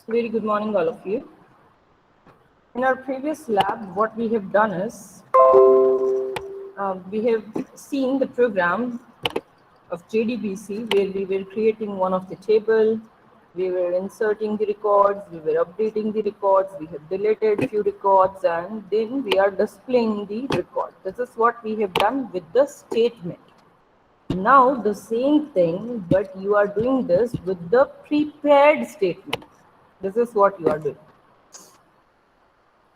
Very good morning, all of you. In our previous lab, what we have done is we have seen the program of JDBC where we were creating one of the table, we were inserting the records, we were updating the records, we have deleted few records, and then we are displaying the record. This is what we have done with the statement. Now the same thing, but you are doing this with the prepared statement. This is what you are doing.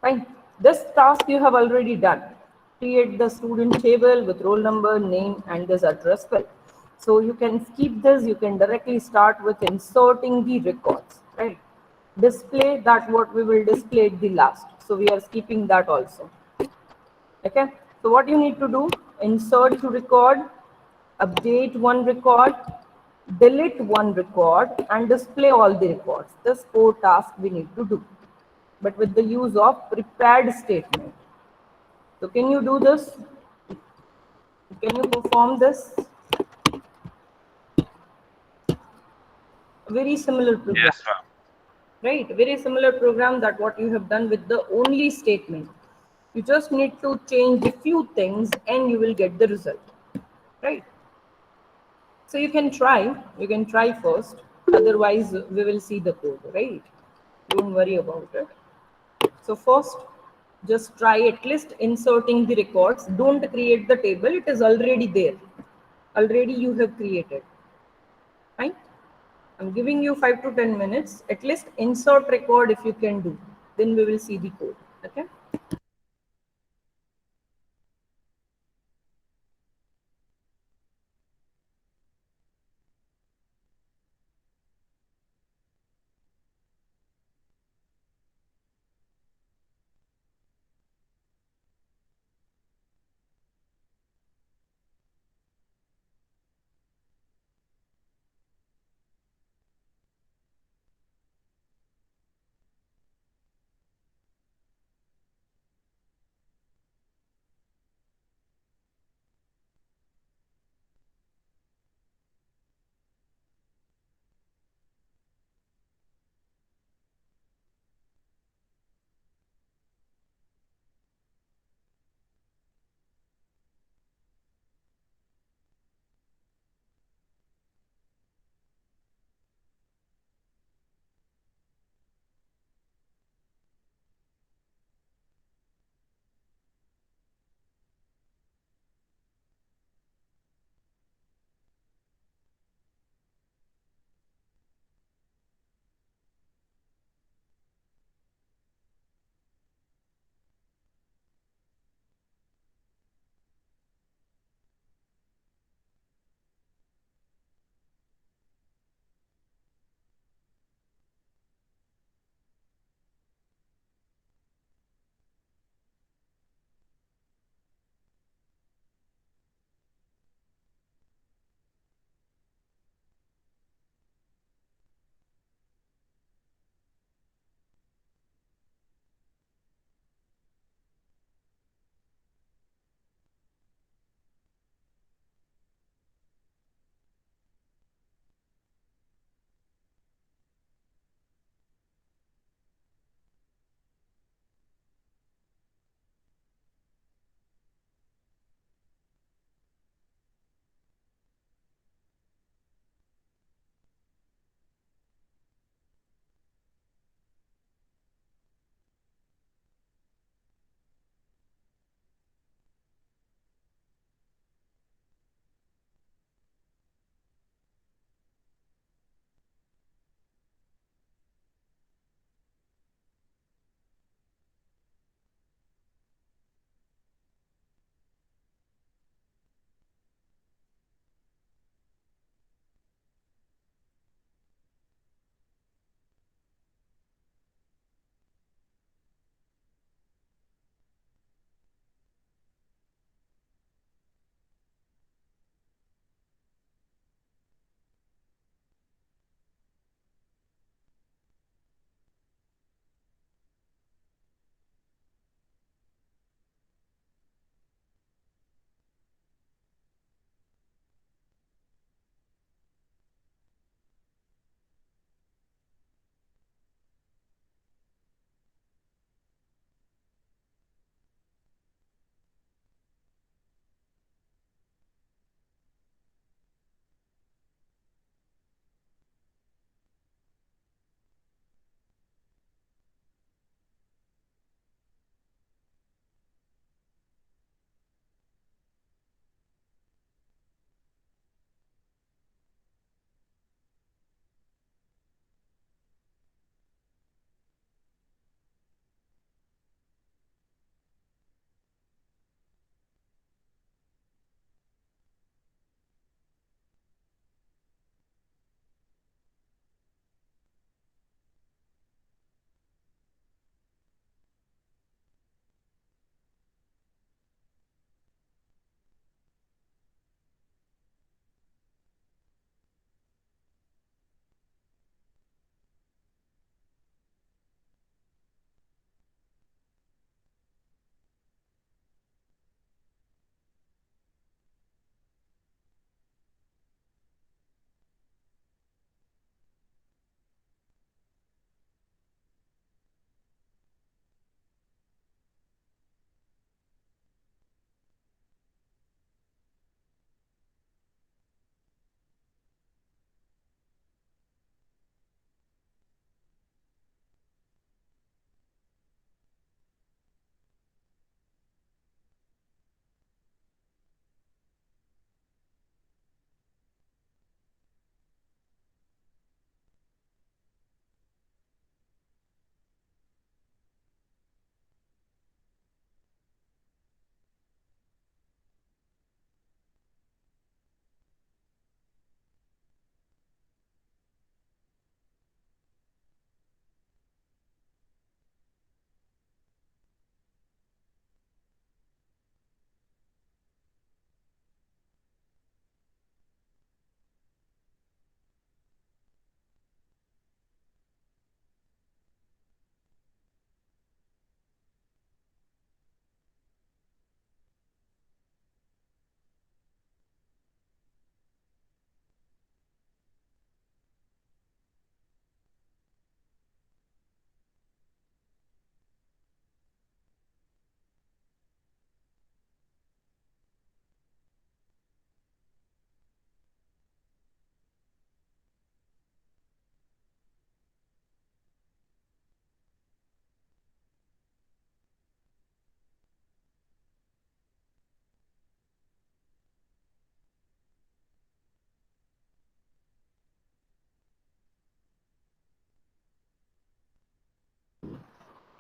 Fine. This task you have already done. Create the student table with roll number, name, and this address file. So you can skip this. You can directly start with inserting the records. Right. Display that what we will display at the last. So we are skipping that also. Okay. So what you need to do? Insert to record, update one record, delete one record, and display all the records. This 4 tasks we need to do, but with the use of prepared statement. So can you do this? Can you perform this? Very similar program, Yes, ma'am. right? Very similar program that what you have done with the only statement. You just need to change a few things and you will get the result, right? So you can try first. Otherwise, we will see the code, right? Don't worry about it. So first, just try at least inserting the records. Don't create the table. It is already there. Already you have created. Fine. I'm giving you 5 to 10 minutes. At least insert record if you can do. Then we will see the code. Okay.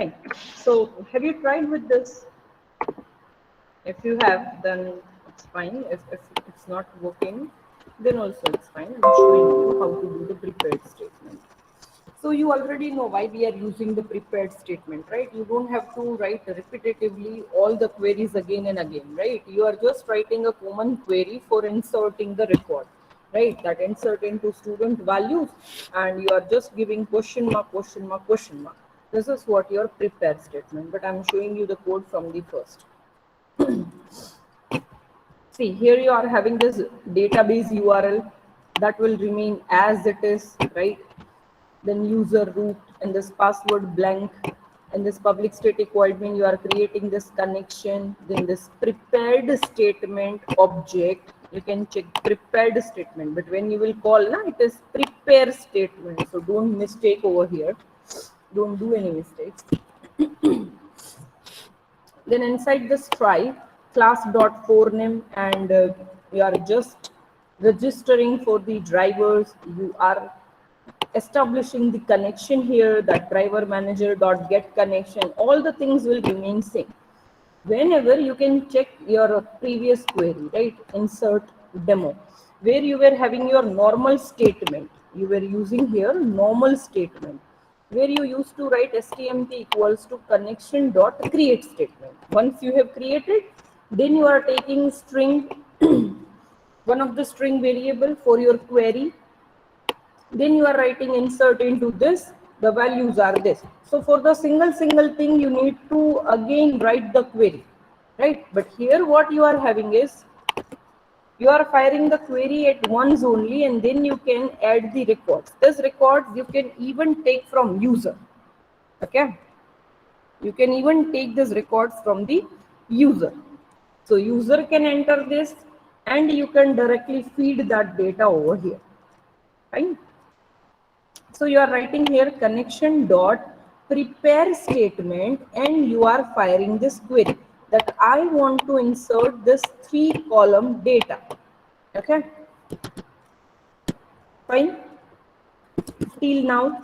Fine. So have you tried with this? If you have, then it's fine. If it's not working, then also it's fine. I'm showing you how to do the prepared statement. So you already know why we are using the prepared statement, right? You don't have to write repetitively all the queries again and again, right? You are just writing a common query for inserting the record, right? That insert into student values, and you are just giving question mark, question mark, question mark. This is what your prepared statement, but I'm showing you the code from the first. See, here you are having this database URL that will remain as it is, right? Then user root and this password blank, and this public static void main, you are creating this connection. Then this prepared statement object, you can check prepared statement, but when you will call, na, it is prepare statement. So don't mistake over here. Don't do any mistakes. Then inside this try class dot forename, and you are just registering for the drivers. You are establishing the connection here, that driver manager dot get connection. All the things will remain same. Whenever you can check your previous query, right? Insert demo, where you were having your normal statement. You were using here normal statement, where you used to write stmt equals to connection dot create statement. Once you have created, then you are taking string, one of the string variable for your query. Then you are writing insert into this, the values are this. So for the single thing, you need to again write the query, right? But here what you are having is, you are firing the query at once only, and then you can add the records. This records you can even take from user. Okay, you can even take this records from the user. So user can enter this, and you can directly feed that data over here, right? So you are writing here connection dot prepare statement, and you are firing this query that I want to insert this 3-column data. Okay, fine. Till now,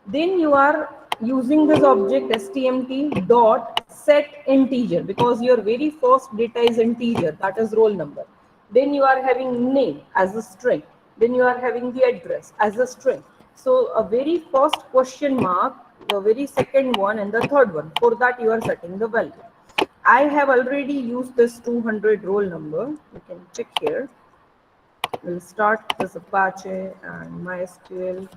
then you are using this object stmt dot set integer, because your very first data is integer, that is roll number. Then you are having name as a string, then you are having the address as a string. So a very first question mark, the very second one, and the third one, for that you are setting the value. I have already used this 200 roll number. You can check here. We'll start this Apache and MySQL.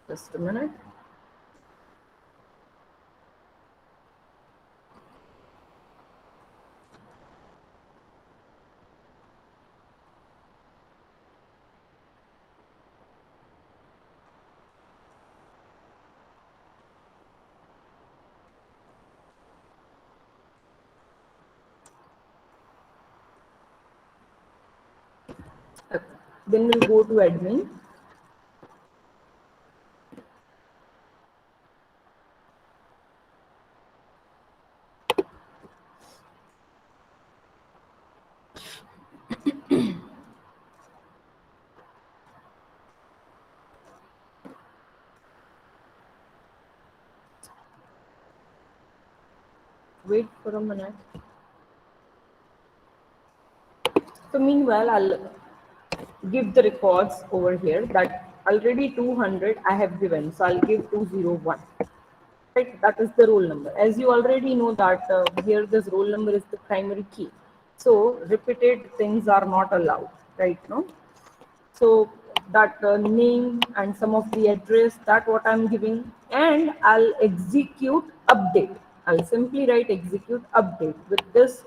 Just a minute. Okay. Then we'll go to admin. Wait for a minute. So meanwhile, I'll give the records over here, that already 200 I have given. So I'll give 201. Right, that is the roll number. As you already know that here this roll number is the primary key. So repeated things are not allowed, right? No. So that name and some of the address, that what I'm giving, and I'll execute update. I'll simply write execute update with this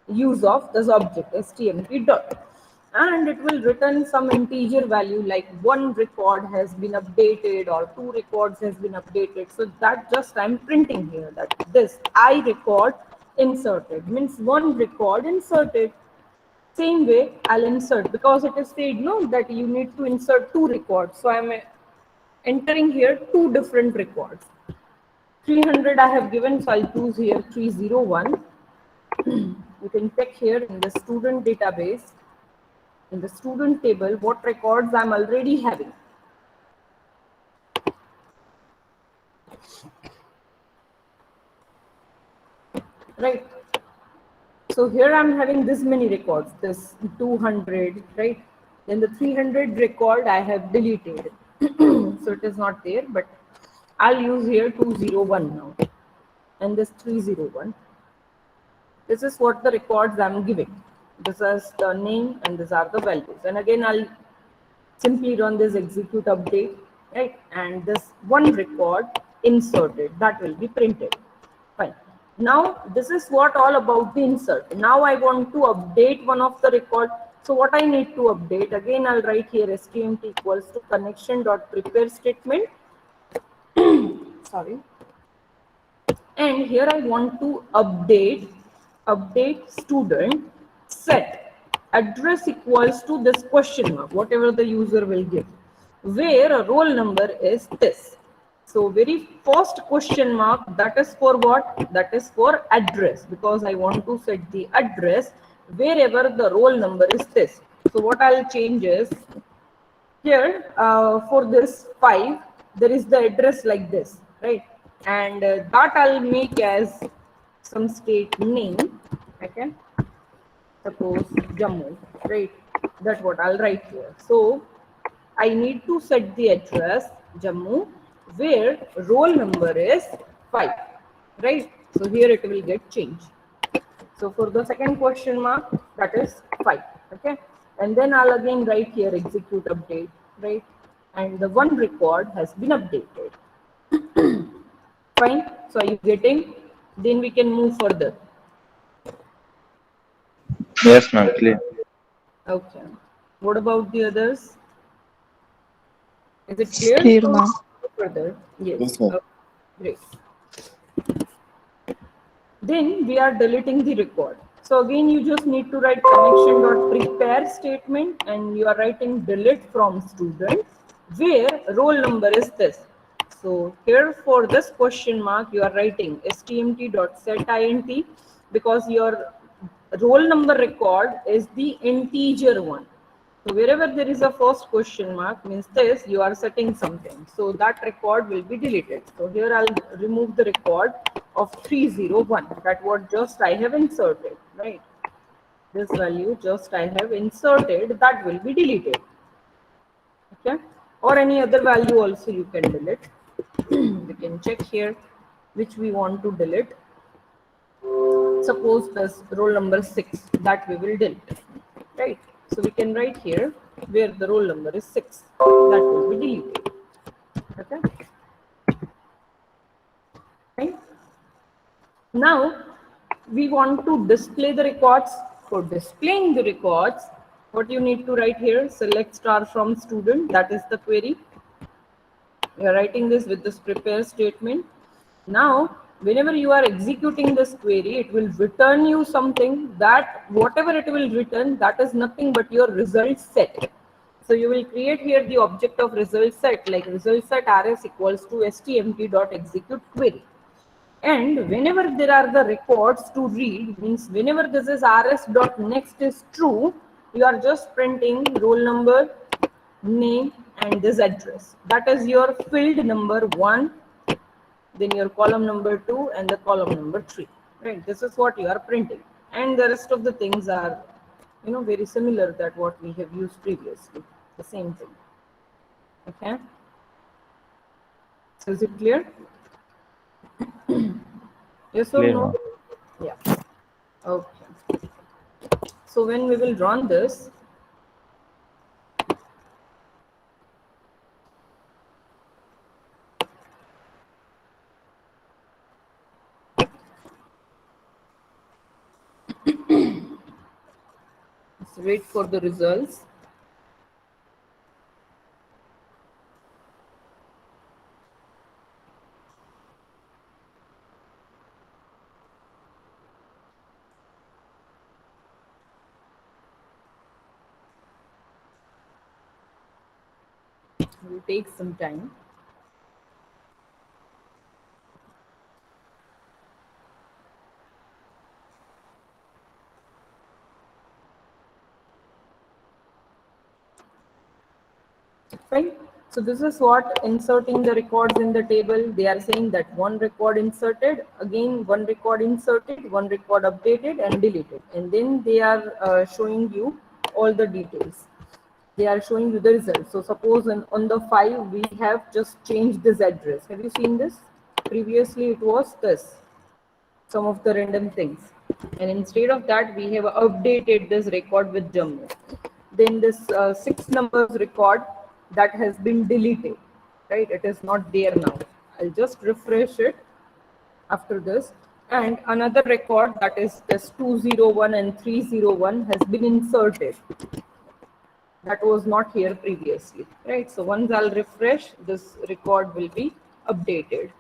use of this object stmt dot, and it will return some integer value like one record has been updated or 2 records has been updated. So that just I'm printing here that this I record inserted means one record inserted. Same way I'll insert, because it is said no that you need to insert 2 records. So I'm entering here 2 different records. 300 I have given, so I'll choose here 301. You can check here in the student database. in the student table what records I'm already having. Right. So here I'm having this many records, this 200, right? Then the 300 record I have deleted. So it is not there, but I'll use here 201 now. And this 301. This is what the records I'm giving. This is the name and these are the values. And again, I'll simply run this execute update, right? And this one record inserted, that will be printed. Fine. Now this is what all about the insert. Now I want to update one of the record. So what I need to update, again I'll write here stmt equals to connection dot prepare statement. Sorry. And here I want to update student set address equals to this question mark, whatever the user will give, where a roll number is this. So very first question mark, that is for what? That is for address, because I want to set the address wherever the roll number is this. So what I'll change is here for this 5 there is the address like this, right? And that I'll make as some state name, okay? Suppose Jammu, right? That's what I'll write here. So I need to set the address Jammu where roll number is 5, right? So here it will get changed. So for the second question mark, that is 5, okay? And then I'll again write here execute update, right? And the one record has been updated. Fine. So are you getting? Then we can move further. Yes, ma'am. Clear. Okay. What about the others? Is it It's clear? clear, So ma'am. further. Yes, Yes. ma'am. Okay. Great. Then we are deleting the record. So again, you just need to write connection.prepare statement and you are writing delete from student where roll number is this. So here for this question mark, you are writing stmt.setInt because your roll number record is the integer one. So wherever there is a first question mark means this, you are setting something. So that record will be deleted. So here I'll remove the record of 301. That what just I have inserted, right? This value just I have inserted, that will be deleted. Okay. Or any other value also you can delete. We can check here which we want to delete. Suppose this roll number 6, that we will delete, right? So we can write here where the roll number is 6, that will be deleted. Okay, right? Now we want to display the records. For displaying the records, what you need to write here, select star from student, that is the query. You are writing this with this prepare statement. Now whenever you are executing this query, it will return you something, that whatever it will return, that is nothing but your result set. So you will create here the object of result set, like result set rs equals to stmt.execute query. And whenever there are the records to read, means whenever this is rs.next is true, you are just printing roll number, name, and this address. That is your field number 1, then your column number 2, and the column number 3. Right? This is what you are printing, and the rest of the things are, very similar that what we have used previously. The same thing. Okay. So is it clear? Yes or Clear, no? ma'am. Yeah. Okay. So when we will run this, let's wait for the results. It will take some time. right? So this is what inserting the records in the table. They are saying that one record inserted, again one record inserted, one record updated and deleted. And then they are showing you all the details. They are showing you the results. So suppose on the 5, we have just changed this address. Have you seen this? Previously it was this, some of the random things. And instead of that, we have updated this record with Jammu. Then this 6 numbers record that has been deleted, right? It is not there now. I'll just refresh it after this. And another record, that is this 201 and 301, has been inserted. That was not here previously, right? So once I'll refresh, this record will be updated.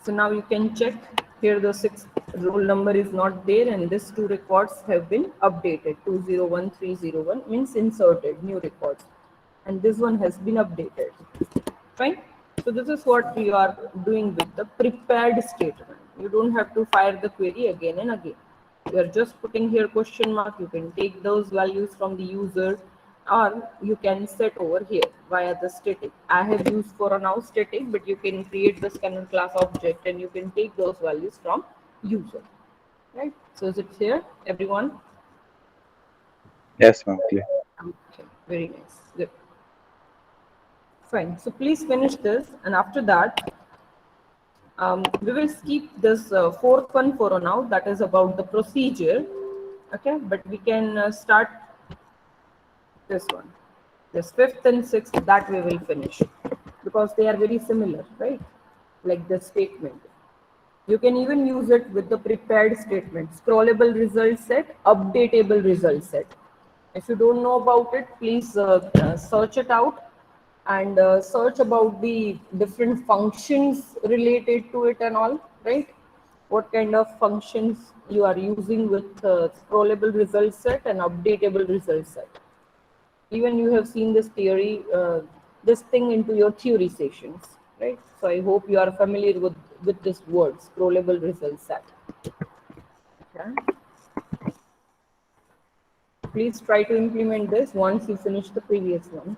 So now you can check here, the 6th roll number is not there and these 2 records have been updated. 201, 301 means inserted new records, and this one has been updated. Fine. So this is what you are doing with the prepared statement. You don't have to fire the query again and again. You are just putting here question mark. You can take those values from the user, or you can set over here via the static. I have used for a now static, but you can create the scanner class object and you can take those values from user. Right? So is it clear, everyone? Yes, ma'am. Clear. Okay, very nice. Good. Fine. So please finish this, and after that, we will skip this 4th one for now. That is about the procedure. Okay, but we can start this one. This 5th and 6th, that we will finish because they are very similar, right? Like the statement. You can even use it with the prepared statement. Scrollable result set, updatable result set. If you don't know about it, please search it out and search about the different functions related to it and all, right? What kind of functions you are using with scrollable result set and updatable result set. Even you have seen this theory, this thing into your theory sessions, right? So I hope you are familiar with this word, scrollable result set. Okay. Please try to implement this once you finish the previous one.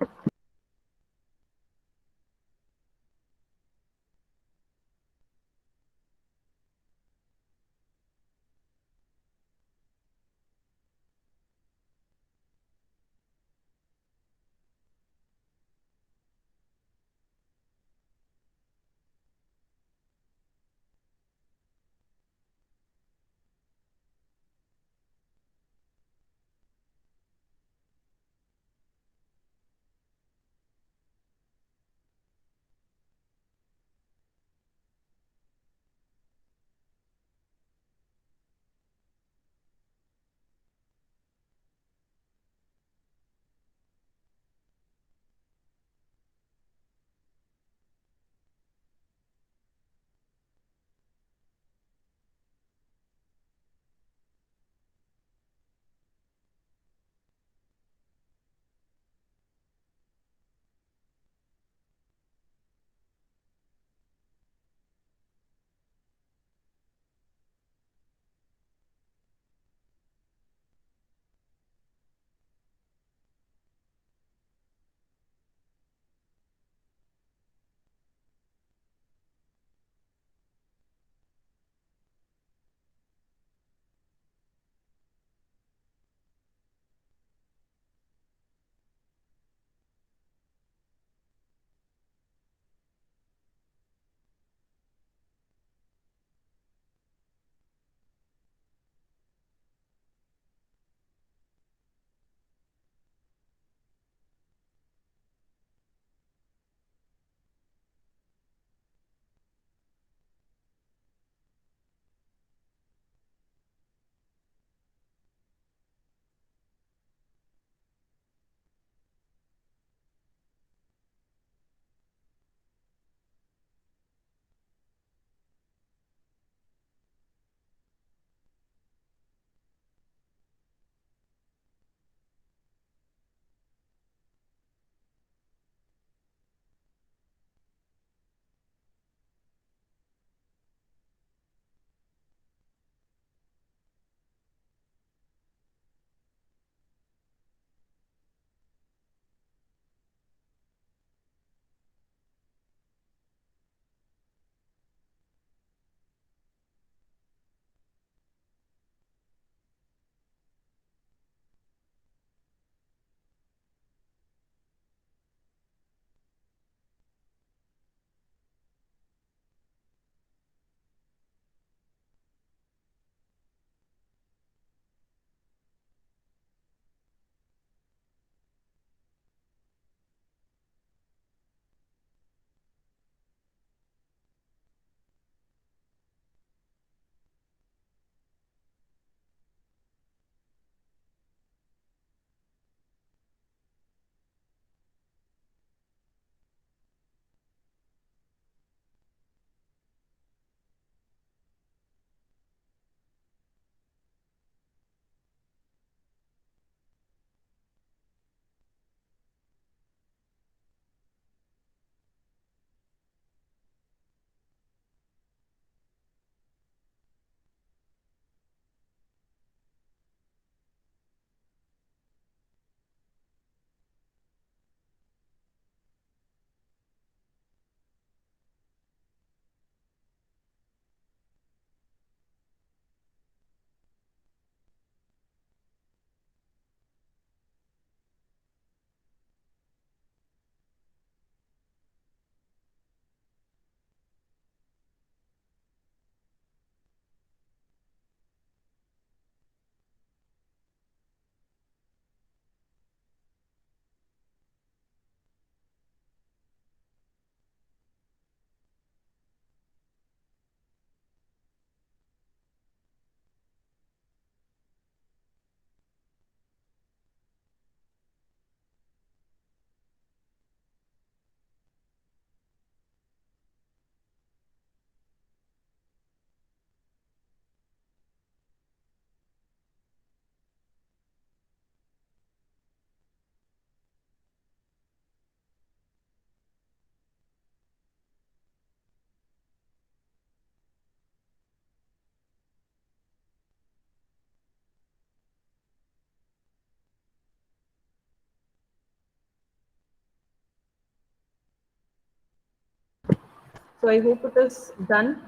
So I hope it is done.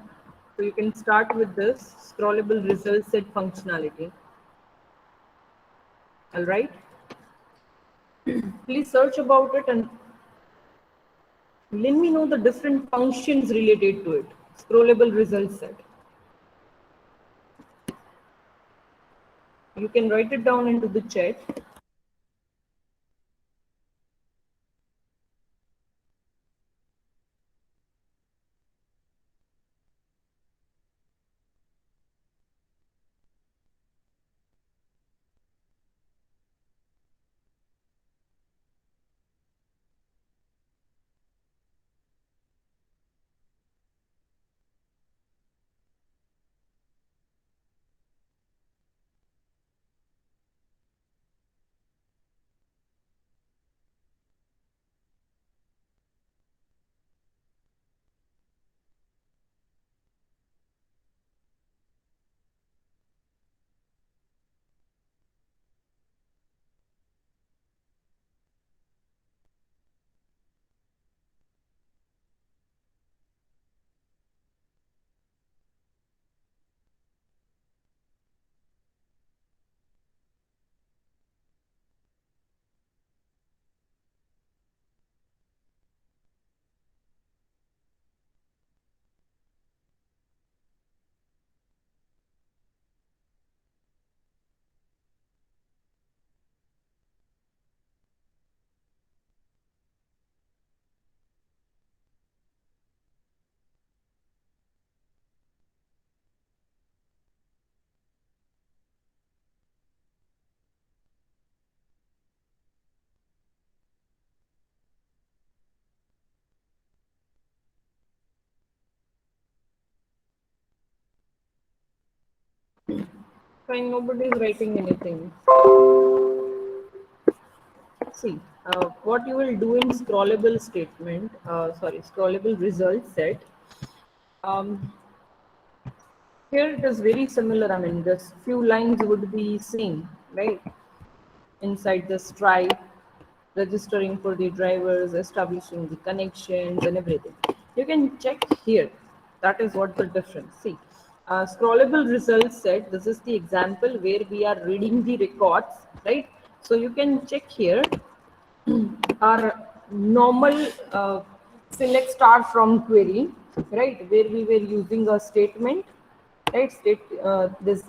So you can start with this scrollable result set functionality. All right. Please search about it and let me know the different functions related to it. Scrollable result set. You can write it down into the chat. Fine, nobody is writing anything. See, what you will do in scrollable statement, scrollable result set. Um, Here it is very similar. I mean, this few lines would be same, right? Inside the Stripe, registering for the drivers, establishing the connections and everything. You can check here. That is what the difference. See, scrollable results set. This is the example where we are reading the records, right? So you can check here our normal select star from query, right? Where we were using a statement, right? This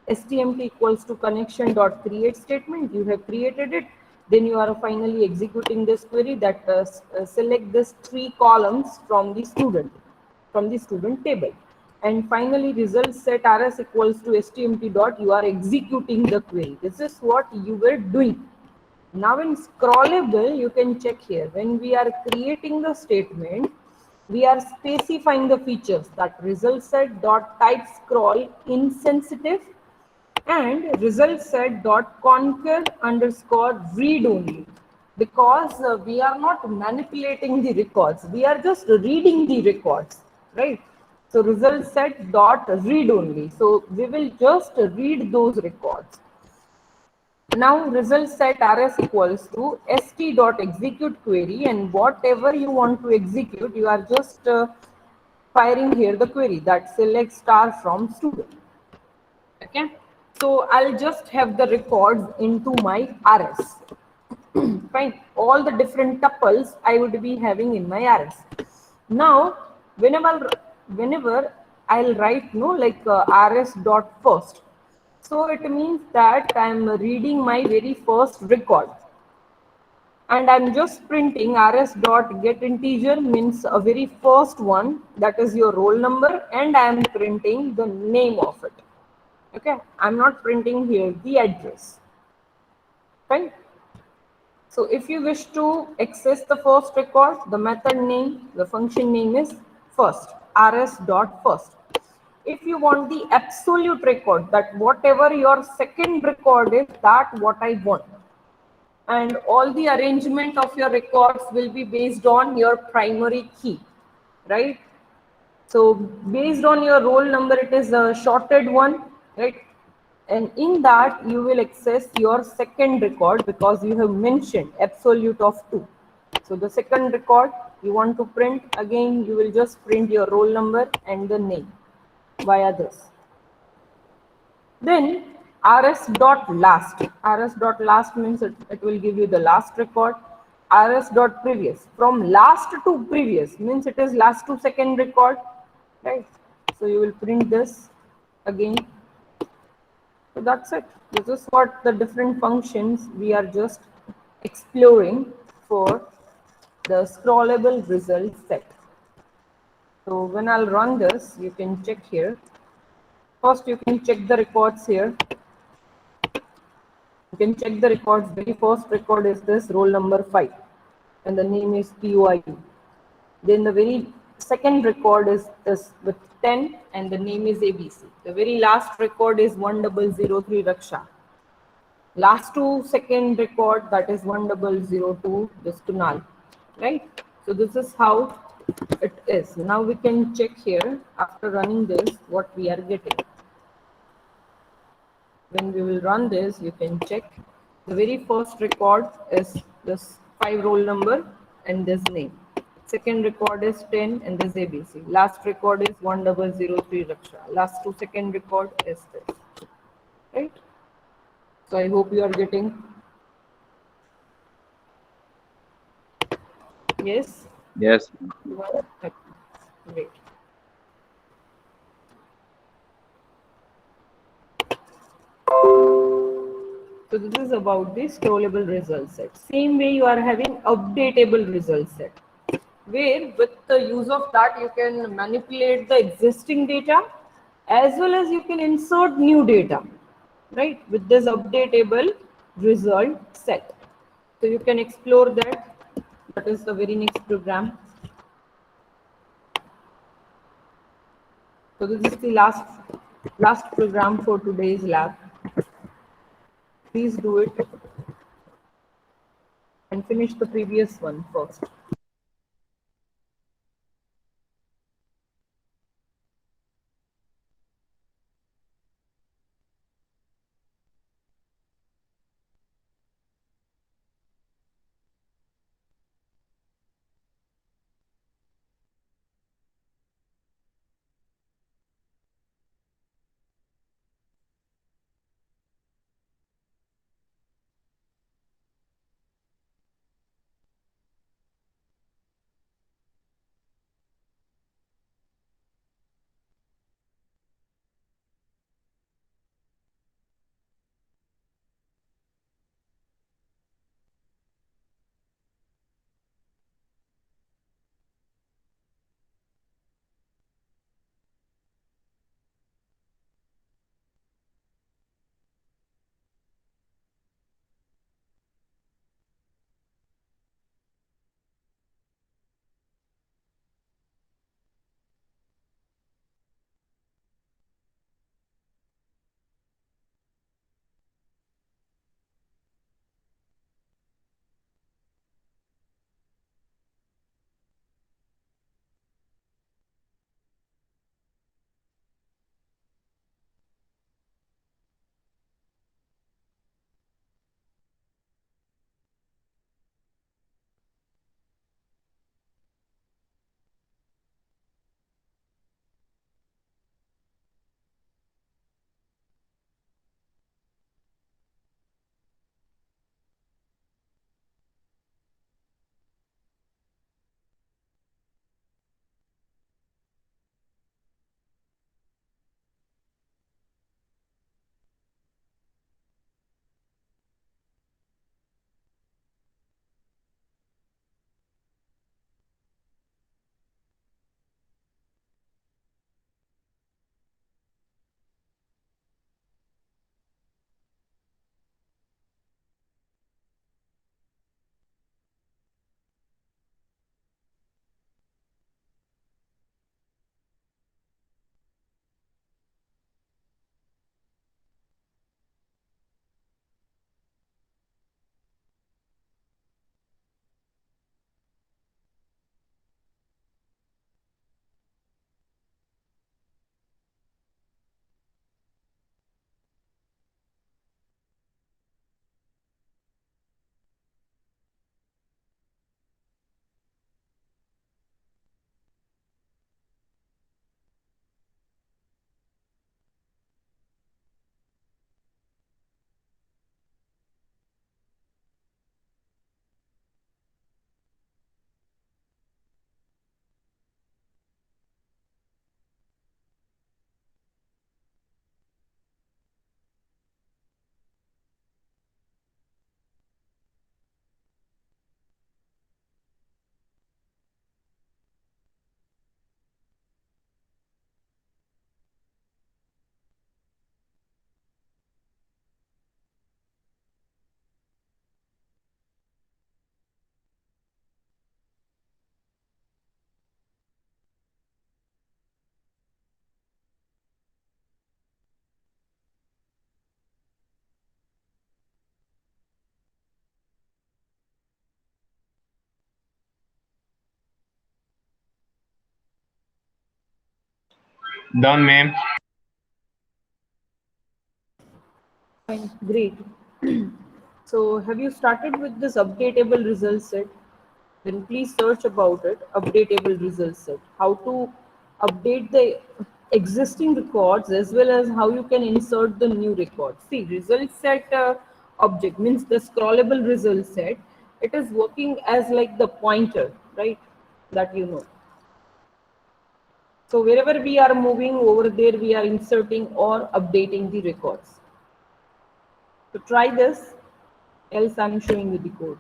stmt equals to connection dot create statement. You have created it. Then you are finally executing this query that select this 3 columns from the student table. And finally, result set rs equals to stmt dot. You are executing the query. This is what you were doing. Now in scrollable, you can check here. When we are creating the statement, we are specifying the features that result set dot type scroll insensitive and result set dot conquer underscore read only, because we are not manipulating the records, we are just reading the records, right? So result set dot read only, so we will just read those records. Now result set rs equals to st dot execute query, and whatever you want to execute, you are just firing here the query that select star from student. Okay, so I'll just have the records into my rs. Fine, all the different tuples I would be having in my rs. Now whenever I'll write rs dot first, so it means that I'm reading my very first record, and I'm just printing rs dot get integer means a very first one, that is your roll number, and I'm printing the name of it. Okay, I'm not printing here the address. Fine. So if you wish to access the first record, the method name, the function name is first, rs dot first. If you want the absolute record, that whatever your second record is, that what I want. And all the arrangement of your records will be based on your primary key, right? So based on your roll number, it is a shorted one, right? And in that you will access your second record because you have mentioned absolute of 2. So the second record you want to print, again you will just print your roll number and the name via this. Then rs.last. Rs.last means it will give you the last record. Rs.previous. From last to previous means it is last to second record. Right. So you will print this again. So that's it. This is what the different functions we are just exploring for the scrollable result set. So when I'll run this, you can check here. First, you can check the records here. You can check the records. Very first record is this roll number 5 and the name is PUIU. Then the very second record is this with 10 and the name is ABC. The very last record is 1003 Raksha. Last to second record, that is 1002 this Kunal. Right? So this is how it is. Now we can check here after running this what we are getting. When we will run this, you can check the very first record is this 5 roll number and this name. Second record is 10 and this ABC. Last record is 1003 Raksha. Last to second record is this. Right? So I hope you are getting. Yes? Yes. Okay. Great. So this is about the scrollable result set. Same way you are having updatable result set, where with the use of that you can manipulate the existing data as well as you can insert new data, right, with this updatable result set. So you can explore that. That is the very next program. So this is the last program for today's lab. Please do it and finish the previous one first. Done, ma'am. Fine, great. So have you started with this updatable result set? Then please search about it, updatable result set. How to update the existing records as well as how you can insert the new records. See, result set object means the scrollable result set. It is working as like the pointer, right? That you know. So wherever we are moving over there, we are inserting or updating the records. So try this, else I'm showing you the code.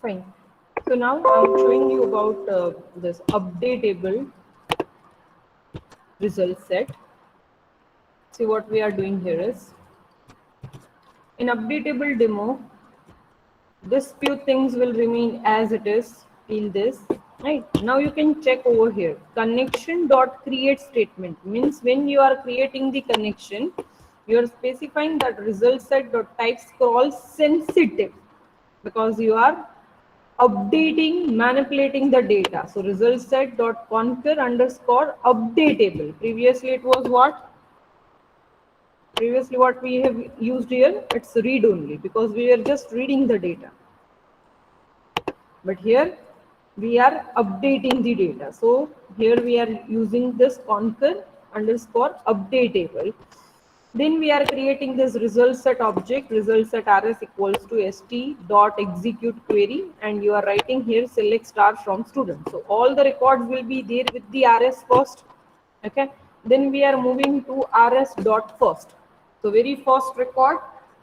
Fine. So now I'm showing you about this updatable result set. See what we are doing here is in updatable demo, this few things will remain as it is till this. Right now you can check over here. Connection dot create statement means when you are creating the connection, you are specifying that result set dot type scroll sensitive because you are updating, manipulating the data. So result set dot conquer underscore updatable. Previously it was what? Previously what we have used here, it's read only because we are just reading the data. But here we are updating the data. So here we are using this conquer underscore updatable. Then we are creating this result set object, result set rs equals to st dot execute query, and you are writing here select star from student. So all the records will be there with the rs first. Okay. Then we are moving to rs dot first. So very first record,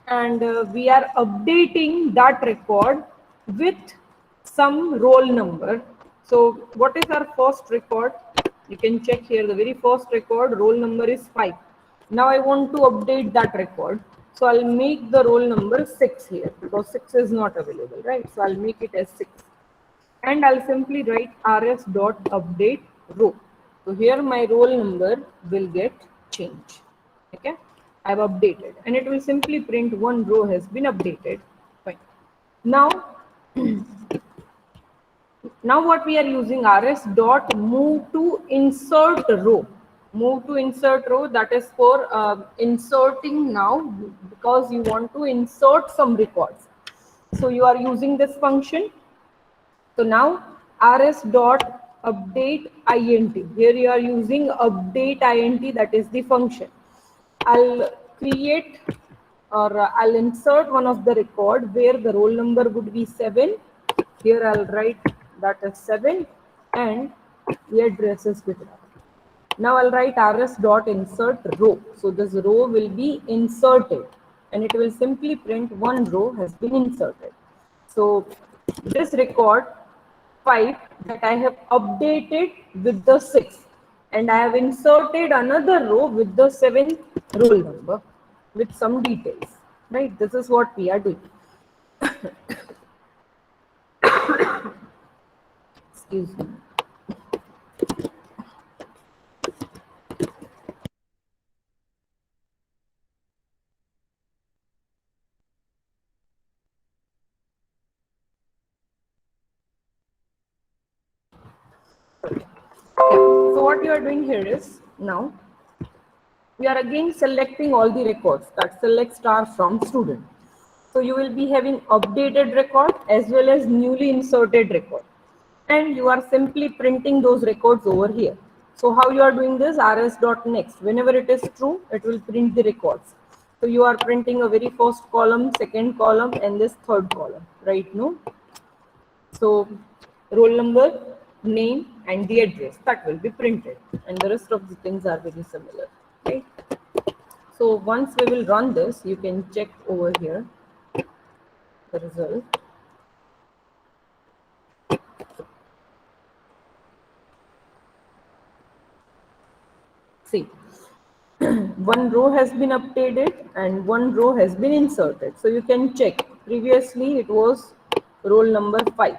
and we are updating that record with some roll number. So what is our first record? You can check here the very first record roll number is 5. Now I want to update that record. So I'll make the roll number 6 here because 6 is not available, right? So I'll make it as 6. And I'll simply write rs dot update row. So here my roll number will get changed. Okay, I've updated and it will simply print one row has been updated. Fine. Now what we are using rs dot move to insert row. Move to insert row, that is for inserting now because you want to insert some records. So you are using this function. So now rs dot update int. Here you are using update int, that is the function. I'll create or I'll insert one of the record where the roll number would be 7. Here I'll write that is 7 and the address is Gujarat. Now I'll write rs dot insert row. So this row will be inserted and it will simply print one row has been inserted. So this record 5 that I have updated with the 6, and I have inserted another row with the 7th roll number with some details, right? This is what we are doing. Excuse me. Yeah. So what you are doing here is, now we are again selecting all the records, that select star from student. So you will be having updated record as well as newly inserted record. And you are simply printing those records over here. So how you are doing this, rs.next. Whenever it is true, it will print the records. So you are printing a very first column, second column, and this third column, right? No? So roll number, name, and the address, that will be printed. And the rest of the things are very similar, right? So once we will run this, you can check over here the result. See, one row has been updated and one row has been inserted. So you can check. Previously it was roll number 5.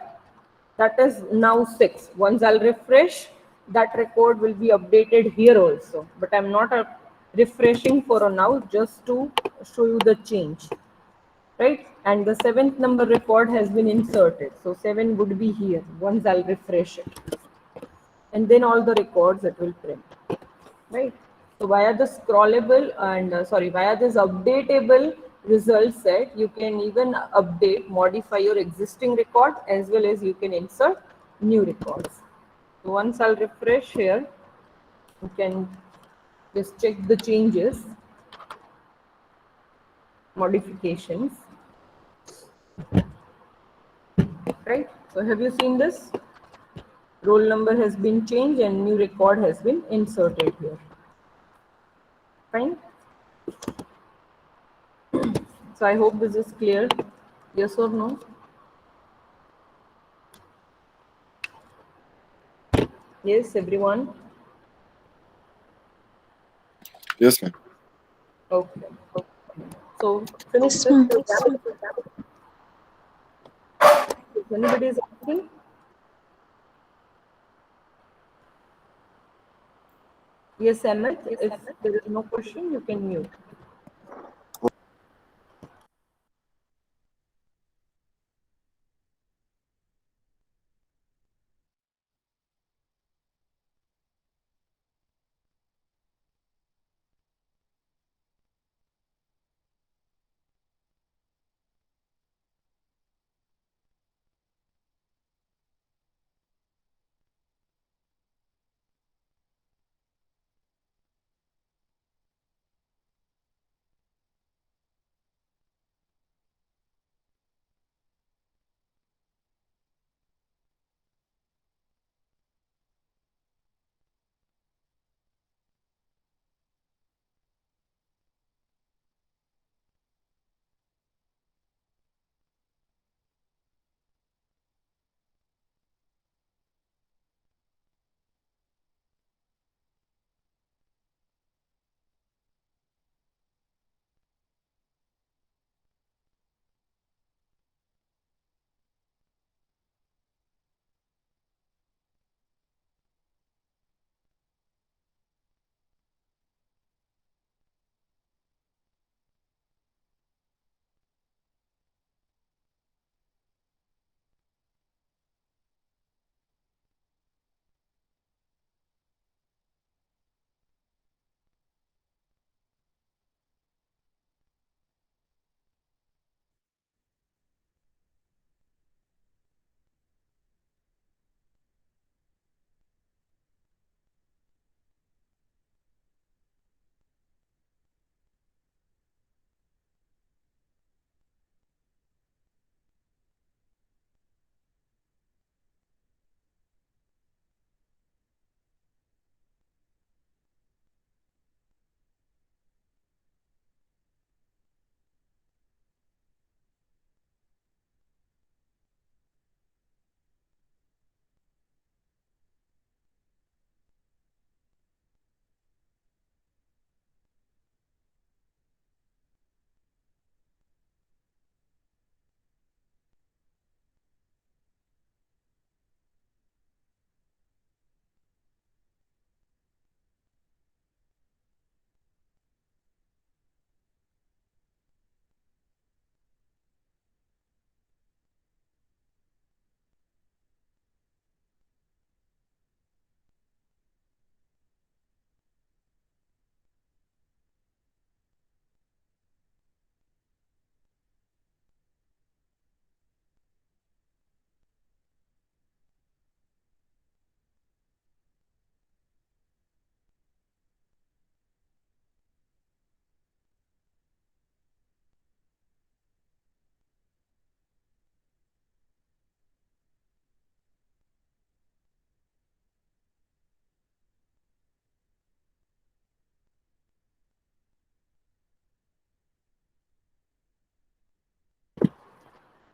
That is now 6. Once I'll refresh, that record will be updated here also. But I'm not refreshing for now, just to show you the change. Right? And the 7th number record has been inserted. So 7 would be here once I'll refresh it. And then all the records it will print, right? So via the scrollable and via this updatable result set, you can even update, modify your existing record as well as you can insert new records. So once I'll refresh here, you can just check the changes, modifications, right? So have you seen this? Roll number has been changed and new record has been inserted here. Fine. So I hope this is clear. Yes or no? Yes, everyone. Yes, ma'am. Okay. So finish Yes, this ma'am. program. If anybody is asking, yes, Amit. If there is no question, you can mute.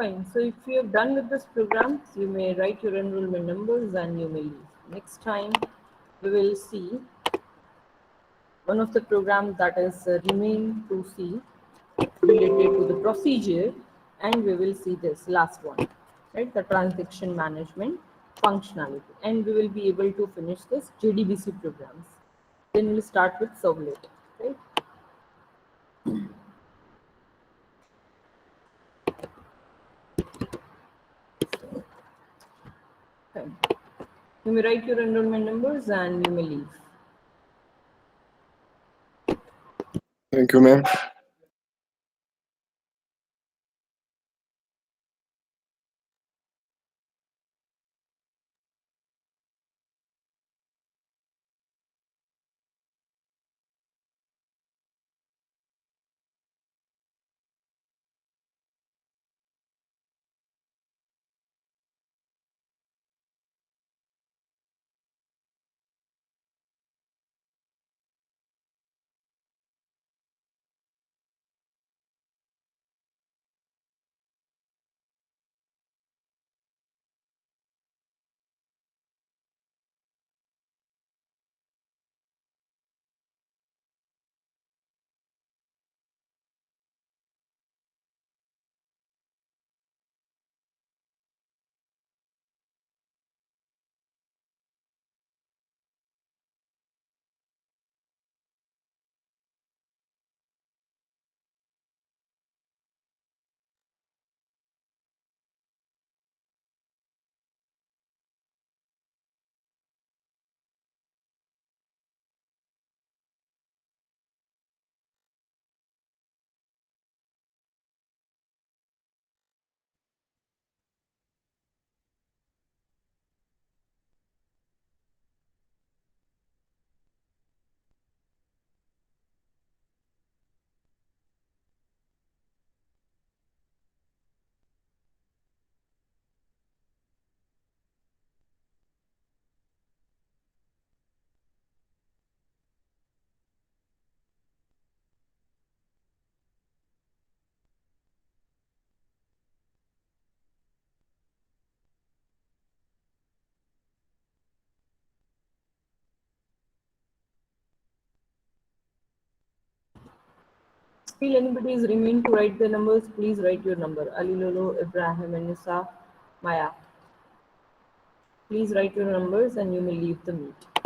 Fine. So if you have done with this program, you may write your enrollment numbers and you may leave. Next time, we will see one of the programs that is remain to see related to the procedure, and we will see this last one, right? The transaction management functionality, and we will be able to finish this JDBC programs. Then we'll start with servlet, right? Fine. You may write your enrollment numbers and you may leave. Thank you, ma'am. Still anybody is remain to write the numbers, please write your number. Ali Lolo, Ibrahim, Anissa, Maya. Please write your numbers and you may leave the meet.